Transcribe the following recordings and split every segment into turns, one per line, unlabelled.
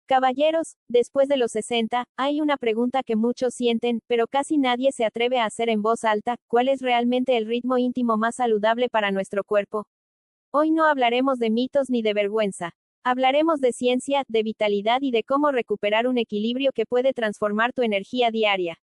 Caballeros, después de los 60, hay una pregunta que muchos sienten, pero casi nadie se atreve a hacer en voz alta: ¿cuál es realmente el ritmo íntimo más saludable para nuestro cuerpo? Hoy no hablaremos de mitos ni de vergüenza. Hablaremos de ciencia, de vitalidad y de cómo recuperar un equilibrio que puede transformar tu energía diaria.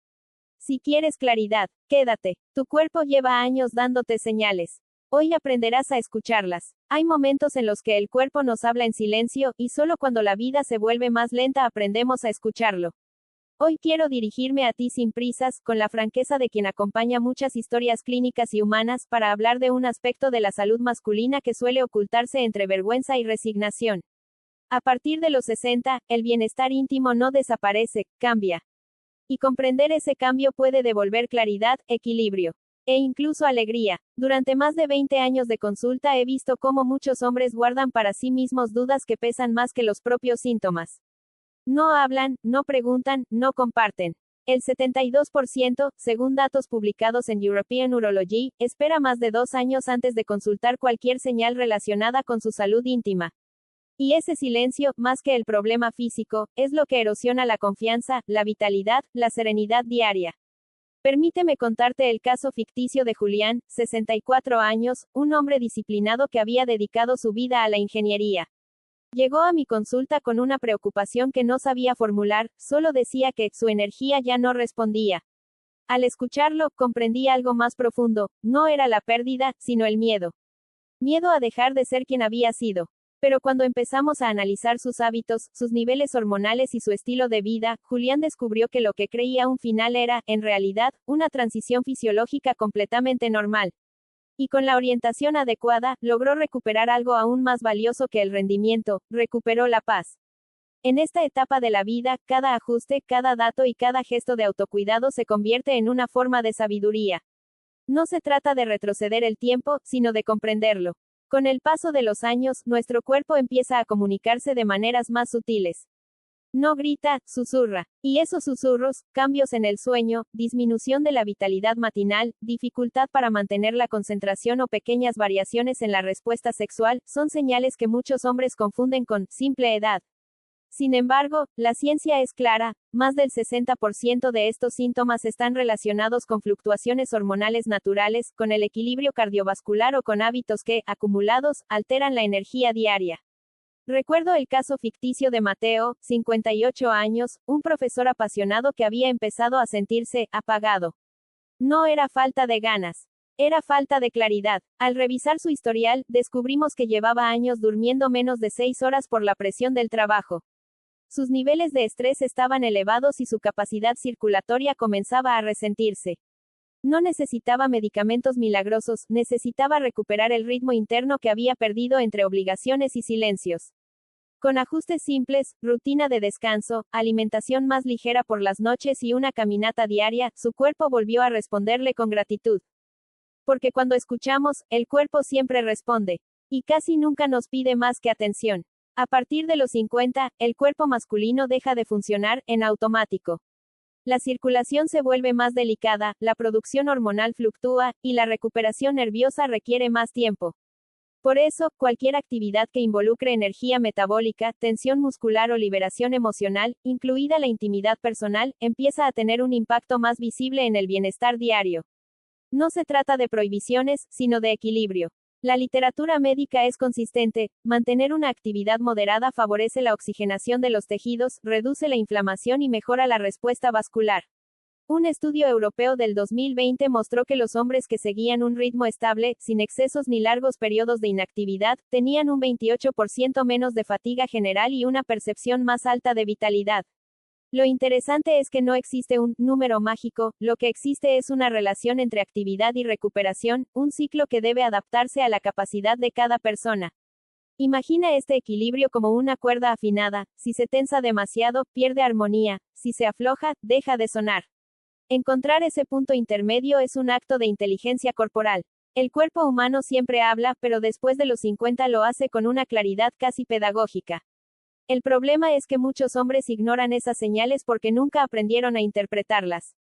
Si quieres claridad, quédate. Tu cuerpo lleva años dándote señales. Hoy aprenderás a escucharlas. Hay momentos en los que el cuerpo nos habla en silencio, y solo cuando la vida se vuelve más lenta aprendemos a escucharlo. Hoy quiero dirigirme a ti sin prisas, con la franqueza de quien acompaña muchas historias clínicas y humanas, para hablar de un aspecto de la salud masculina que suele ocultarse entre vergüenza y resignación. A partir de los 60, el bienestar íntimo no desaparece, cambia. Y comprender ese cambio puede devolver claridad, equilibrio e incluso alegría. Durante más de 20 años de consulta he visto cómo muchos hombres guardan para sí mismos dudas que pesan más que los propios síntomas. No hablan, no preguntan, no comparten. El 72%, según datos publicados en European Urology, espera más de 2 años antes de consultar cualquier señal relacionada con su salud íntima. Y ese silencio, más que el problema físico, es lo que erosiona la confianza, la vitalidad, la serenidad diaria. Permíteme contarte el caso ficticio de Julián, 64 años, un hombre disciplinado que había dedicado su vida a la ingeniería. Llegó a mi consulta con una preocupación que no sabía formular, solo decía que su energía ya no respondía. Al escucharlo, comprendí algo más profundo: no era la pérdida, sino el miedo. Miedo a dejar de ser quien había sido. Pero cuando empezamos a analizar sus hábitos, sus niveles hormonales y su estilo de vida, Julián descubrió que lo que creía un final era, en realidad, una transición fisiológica completamente normal. Y con la orientación adecuada, logró recuperar algo aún más valioso que el rendimiento: recuperó la paz. En esta etapa de la vida, cada ajuste, cada dato y cada gesto de autocuidado se convierte en una forma de sabiduría. No se trata de retroceder el tiempo, sino de comprenderlo. Con el paso de los años, nuestro cuerpo empieza a comunicarse de maneras más sutiles. No grita, susurra. Y esos susurros: cambios en el sueño, disminución de la vitalidad matinal, dificultad para mantener la concentración o pequeñas variaciones en la respuesta sexual, son señales que muchos hombres confunden con simple edad. Sin embargo, la ciencia es clara: más del 60% de estos síntomas están relacionados con fluctuaciones hormonales naturales, con el equilibrio cardiovascular o con hábitos que, acumulados, alteran la energía diaria. Recuerdo el caso ficticio de Mateo, 58 años, un profesor apasionado que había empezado a sentirse apagado. No era falta de ganas. Era falta de claridad. Al revisar su historial, descubrimos que llevaba años durmiendo menos de 6 horas por la presión del trabajo. Sus niveles de estrés estaban elevados y su capacidad circulatoria comenzaba a resentirse. No necesitaba medicamentos milagrosos, necesitaba recuperar el ritmo interno que había perdido entre obligaciones y silencios. Con ajustes simples, rutina de descanso, alimentación más ligera por las noches y una caminata diaria, su cuerpo volvió a responderle con gratitud. Porque cuando escuchamos, el cuerpo siempre responde. Y casi nunca nos pide más que atención. A partir de los 50, el cuerpo masculino deja de funcionar en automático. La circulación se vuelve más delicada, la producción hormonal fluctúa, y la recuperación nerviosa requiere más tiempo. Por eso, cualquier actividad que involucre energía metabólica, tensión muscular o liberación emocional, incluida la intimidad personal, empieza a tener un impacto más visible en el bienestar diario. No se trata de prohibiciones, sino de equilibrio. La literatura médica es consistente: mantener una actividad moderada favorece la oxigenación de los tejidos, reduce la inflamación y mejora la respuesta vascular. Un estudio europeo del 2020 mostró que los hombres que seguían un ritmo estable, sin excesos ni largos periodos de inactividad, tenían un 28% menos de fatiga general y una percepción más alta de vitalidad. Lo interesante es que no existe un número mágico, lo que existe es una relación entre actividad y recuperación, un ciclo que debe adaptarse a la capacidad de cada persona. Imagina este equilibrio como una cuerda afinada: si se tensa demasiado, pierde armonía; si se afloja, deja de sonar. Encontrar ese punto intermedio es un acto de inteligencia corporal. El cuerpo humano siempre habla, pero después de los 50 lo hace con una claridad casi pedagógica. El problema es que muchos hombres ignoran esas señales porque nunca aprendieron a interpretarlas.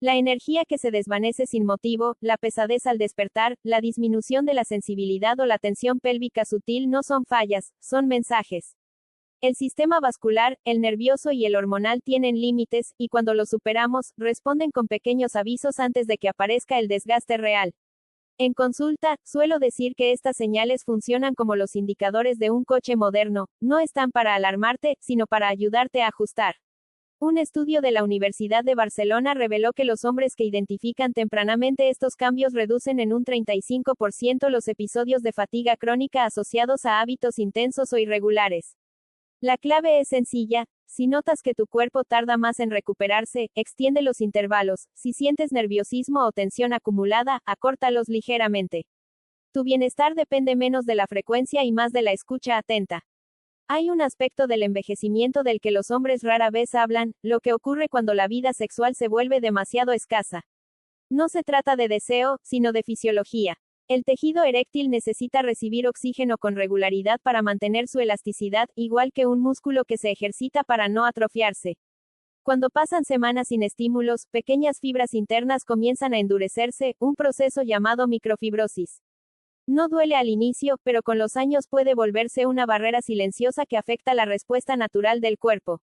La energía que se desvanece sin motivo, la pesadez al despertar, la disminución de la sensibilidad o la tensión pélvica sutil no son fallas, son mensajes. El sistema vascular, el nervioso y el hormonal tienen límites, y cuando los superamos, responden con pequeños avisos antes de que aparezca el desgaste real. En consulta, suelo decir que estas señales funcionan como los indicadores de un coche moderno, no están para alarmarte, sino para ayudarte a ajustar. Un estudio de la Universidad de Barcelona reveló que los hombres que identifican tempranamente estos cambios reducen en un 35% los episodios de fatiga crónica asociados a hábitos intensos o irregulares. La clave es sencilla: si notas que tu cuerpo tarda más en recuperarse, extiende los intervalos; si sientes nerviosismo o tensión acumulada, acórtalos ligeramente. Tu bienestar depende menos de la frecuencia y más de la escucha atenta. Hay un aspecto del envejecimiento del que los hombres rara vez hablan: lo que ocurre cuando la vida sexual se vuelve demasiado escasa. No se trata de deseo, sino de fisiología. El tejido eréctil necesita recibir oxígeno con regularidad para mantener su elasticidad, igual que un músculo que se ejercita para no atrofiarse. Cuando pasan semanas sin estímulos, pequeñas fibras internas comienzan a endurecerse, un proceso llamado microfibrosis. No duele al inicio, pero con los años puede volverse una barrera silenciosa que afecta la respuesta natural del cuerpo.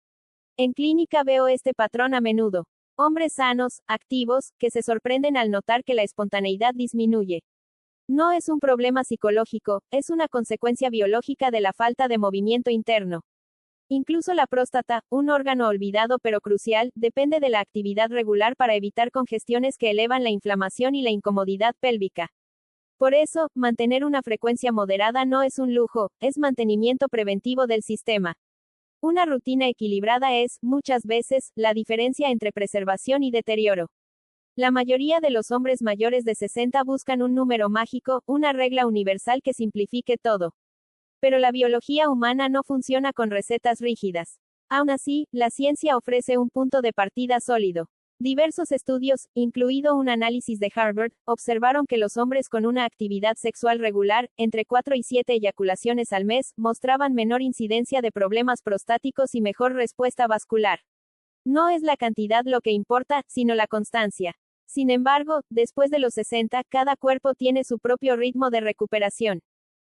En clínica veo este patrón a menudo. Hombres sanos, activos, que se sorprenden al notar que la espontaneidad disminuye. No es un problema psicológico, es una consecuencia biológica de la falta de movimiento interno. Incluso la próstata, un órgano olvidado pero crucial, depende de la actividad regular para evitar congestiones que elevan la inflamación y la incomodidad pélvica. Por eso, mantener una frecuencia moderada no es un lujo, es mantenimiento preventivo del sistema. Una rutina equilibrada es, muchas veces, la diferencia entre preservación y deterioro. La mayoría de los hombres mayores de 60 buscan un número mágico, una regla universal que simplifique todo. Pero la biología humana no funciona con recetas rígidas. Aún así, la ciencia ofrece un punto de partida sólido. Diversos estudios, incluido un análisis de Harvard, observaron que los hombres con una actividad sexual regular, entre 4 y 7 eyaculaciones al mes, mostraban menor incidencia de problemas prostáticos y mejor respuesta vascular. No es la cantidad lo que importa, sino la constancia. Sin embargo, después de los 60, cada cuerpo tiene su propio ritmo de recuperación.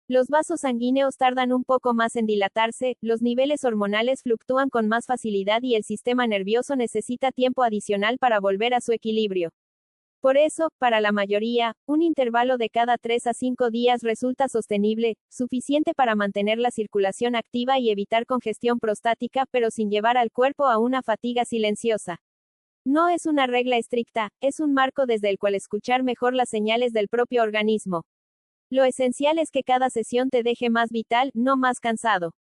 Los vasos sanguíneos tardan un poco más en dilatarse, los niveles hormonales fluctúan con más facilidad y el sistema nervioso necesita tiempo adicional para volver a su equilibrio. Por eso, para la mayoría, un intervalo de cada 3 a 5 días resulta sostenible, suficiente para mantener la circulación activa y evitar congestión prostática, pero sin llevar al cuerpo a una fatiga silenciosa. No es una regla estricta, es un marco desde el cual escuchar mejor las señales del propio organismo. Lo esencial es que cada sesión te deje más vital, no más cansado.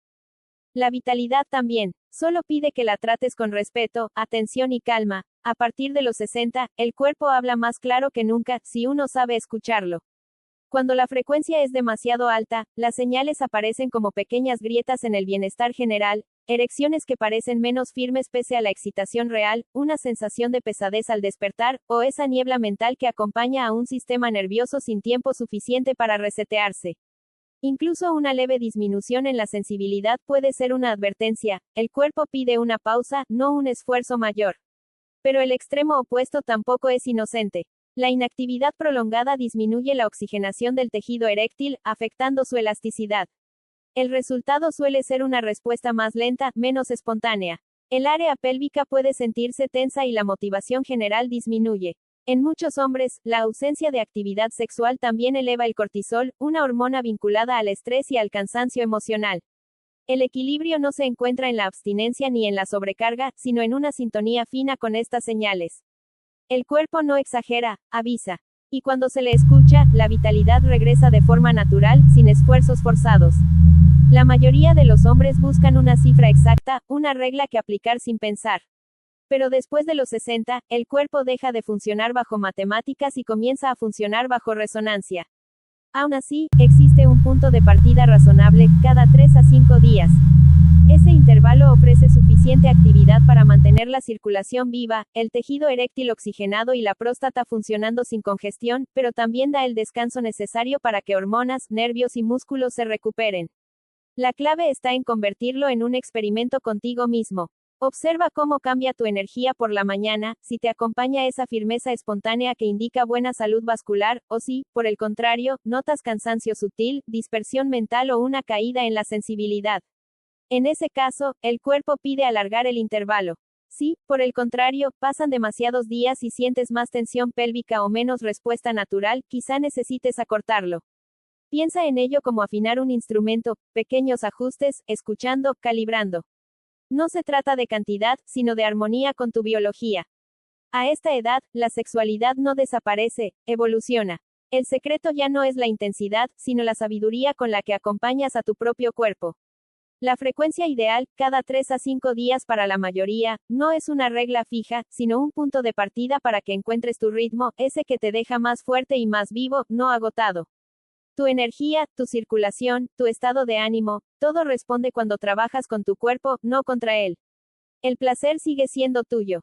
La vitalidad también, solo pide que la trates con respeto, atención y calma. A partir de los 60, el cuerpo habla más claro que nunca, si uno sabe escucharlo. Cuando la frecuencia es demasiado alta, las señales aparecen como pequeñas grietas en el bienestar general: erecciones que parecen menos firmes pese a la excitación real, una sensación de pesadez al despertar, o esa niebla mental que acompaña a un sistema nervioso sin tiempo suficiente para resetearse. Incluso una leve disminución en la sensibilidad puede ser una advertencia: el cuerpo pide una pausa, no un esfuerzo mayor. Pero el extremo opuesto tampoco es inocente. La inactividad prolongada disminuye la oxigenación del tejido eréctil, afectando su elasticidad. El resultado suele ser una respuesta más lenta, menos espontánea. El área pélvica puede sentirse tensa y la motivación general disminuye. En muchos hombres, la ausencia de actividad sexual también eleva el cortisol, una hormona vinculada al estrés y al cansancio emocional. El equilibrio no se encuentra en la abstinencia ni en la sobrecarga, sino en una sintonía fina con estas señales. El cuerpo no exagera, avisa. Y cuando se le escucha, la vitalidad regresa de forma natural, sin esfuerzos forzados. La mayoría de los hombres buscan una cifra exacta, una regla que aplicar sin pensar. Pero después de los 60, el cuerpo deja de funcionar bajo matemáticas y comienza a funcionar bajo resonancia. Aún así, existe un punto de partida razonable, cada 3 a 5 días. Ese intervalo ofrece suficiente actividad para mantener la circulación viva, el tejido eréctil oxigenado y la próstata funcionando sin congestión, pero también da el descanso necesario para que hormonas, nervios y músculos se recuperen. La clave está en convertirlo en un experimento contigo mismo. Observa cómo cambia tu energía por la mañana, si te acompaña esa firmeza espontánea que indica buena salud vascular, o si, por el contrario, notas cansancio sutil, dispersión mental o una caída en la sensibilidad. En ese caso, el cuerpo pide alargar el intervalo. Si, por el contrario, pasan demasiados días y sientes más tensión pélvica o menos respuesta natural, quizá necesites acortarlo. Piensa en ello como afinar un instrumento, pequeños ajustes, escuchando, calibrando. No se trata de cantidad, sino de armonía con tu biología. A esta edad, la sexualidad no desaparece, evoluciona. El secreto ya no es la intensidad, sino la sabiduría con la que acompañas a tu propio cuerpo. La frecuencia ideal, cada 3 a 5 días para la mayoría, no es una regla fija, sino un punto de partida para que encuentres tu ritmo, ese que te deja más fuerte y más vivo, no agotado. Tu energía, tu circulación, tu estado de ánimo, todo responde cuando trabajas con tu cuerpo, no contra él. El placer sigue siendo tuyo.